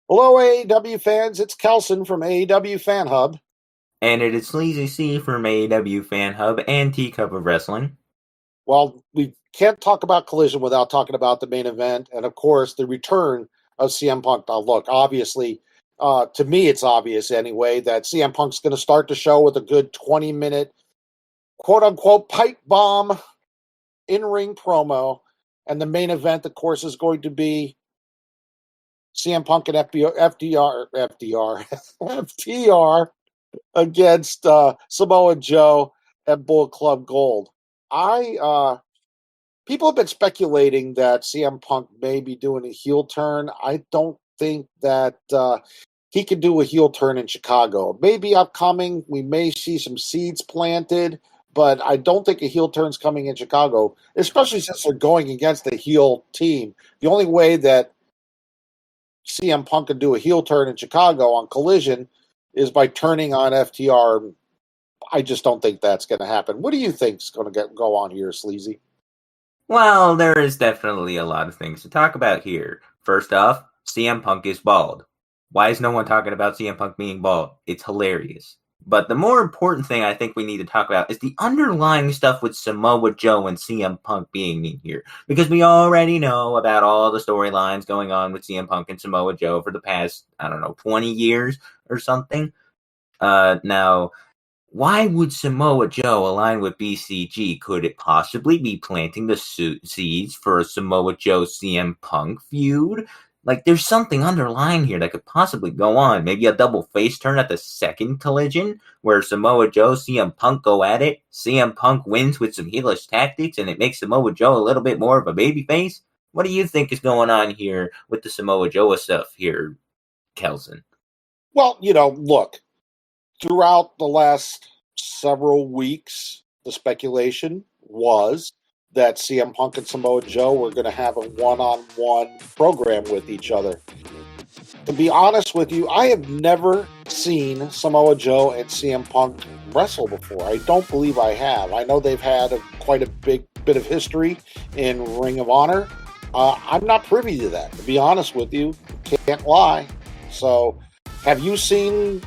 Hello, AEW fans. It's Kelson from AEW Fan Hub. And it is Sleazy C from AEW Fan Hub and Teacup of Wrestling. Well, we can't talk about Collision without talking about the main event and, of course, the return of CM Punk. Now, look, obviously, to me, it's obvious anyway that CM Punk's going to start the show with a good 20-minute, quote-unquote, pipe bomb in-ring promo. And the main event, of course, is going to be CM Punk and FTR against Samoa Joe and Bullet Club Gold. People have been speculating that CM Punk may be doing a heel turn. I don't think that he can do a heel turn in Chicago. Maybe upcoming, we may see some seeds planted, but I don't think a heel turn's coming in Chicago, especially since they're going against a heel team. The only way that CM Punk can do a heel turn in Chicago on Collision is by turning on FTR. I just don't think that's going to happen. What do you think is going to go on here, Sleazy? Well, there is definitely a lot of things to talk about here. First off, CM Punk is bald. Why is no one talking about CM Punk being bald? It's hilarious. But the more important thing I think we need to talk about is the underlying stuff with Samoa Joe and CM Punk being in here. Because we already know about all the storylines going on with CM Punk and Samoa Joe for the past, 20 years or something. Now, why would Samoa Joe align with BCG? Could it possibly be planting the seeds for a Samoa Joe CM Punk feud? Like, there's something underlying here that could possibly go on. Maybe a double face turn at the second Collision, where Samoa Joe, CM Punk go at it. CM Punk wins with some heelish tactics, and it makes Samoa Joe a little bit more of a babyface. What do you think is going on here with the Samoa Joe stuff here, Kelson? Well, look, throughout the last several weeks, the speculation was that CM Punk and Samoa Joe were going to have a one-on-one program with each other. To be honest with you, I have never seen Samoa Joe and CM Punk wrestle before. I don't believe I have. I know they've had quite a big bit of history in Ring of Honor. I'm not privy to that, to be honest with you. Can't lie. So, have you seen,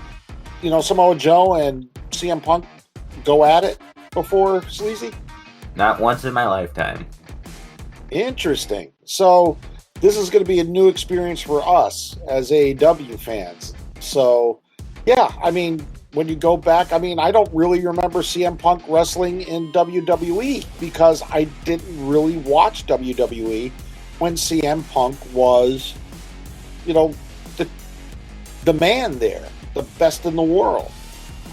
Samoa Joe and CM Punk go at it before, Sleazy? Not once in my lifetime. Interesting. So this is going to be a new experience for us as AEW fans. So, yeah, when you go back, I don't really remember CM Punk wrestling in WWE because I didn't really watch WWE when CM Punk was, the man there, the best in the world.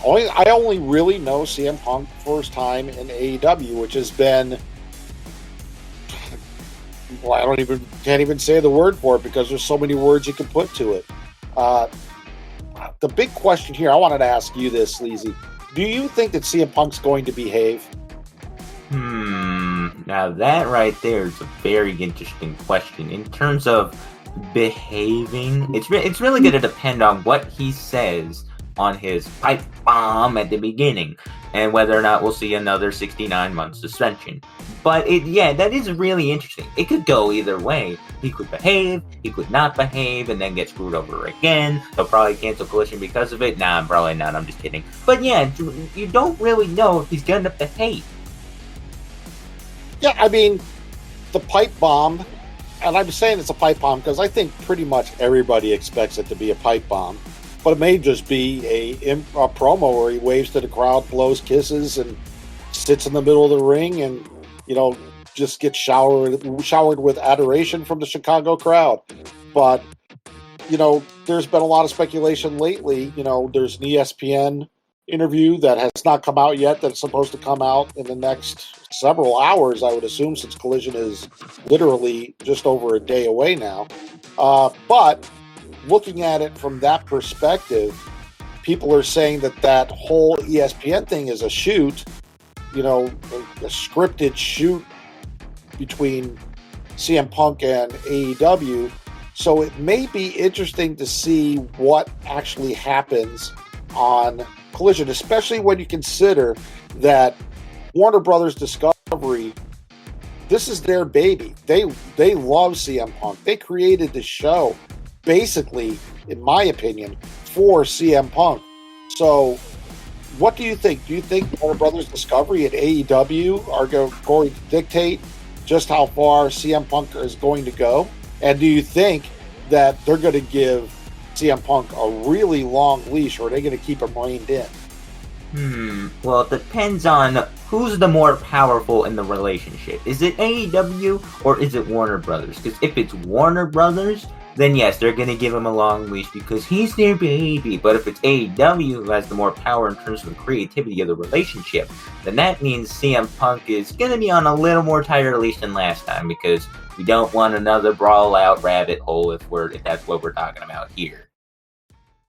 I only really know CM Punk first time in AEW, which has been, well, can't even say the word for it because there's so many words you can put to it. The big question here, I wanted to ask you this, Sleazy. Do you think that CM Punk's going to behave? Now that right there is a very interesting question. In terms of behaving, it's really going to depend on what he says on his pipe bomb at the beginning, and whether or not we'll see another 69-month suspension. But that is really interesting. It could go either way. He could behave, he could not behave, and then get screwed over again. He'll probably cancel Collision because of it. Nah, probably not, I'm just kidding. But yeah, you don't really know if he's gonna behave. Yeah, the pipe bomb, and I'm saying it's a pipe bomb because I think pretty much everybody expects it to be a pipe bomb. But it may just be a promo where he waves to the crowd, blows kisses, and sits in the middle of the ring and, just gets showered with adoration from the Chicago crowd. But, there's been a lot of speculation lately. There's an ESPN interview that has not come out yet that's supposed to come out in the next several hours, I would assume, since Collision is literally just over a day away now. But looking at it from that perspective, people are saying that whole ESPN thing is a shoot, a scripted shoot between CM Punk and AEW. So it may be interesting to see what actually happens on Collision, especially when you consider that Warner Brothers Discovery, this is their baby. They love CM Punk. They created the show. basically, in my opinion, for CM Punk. So, what do you think? Do you think Warner Brothers Discovery and AEW are going to dictate just how far CM Punk is going to go? And do you think that they're going to give CM Punk a really long leash, or are they going to keep him reined in? Well, it depends on who's the more powerful in the relationship. Is it AEW or is it Warner Brothers? Because if it's Warner Brothers, then yes, they're going to give him a long leash because he's their baby. But if it's AEW who has the more power in terms of the creativity of the relationship, then that means CM Punk is going to be on a little more tighter leash than last time, because we don't want another brawl out rabbit hole if that's what we're talking about here.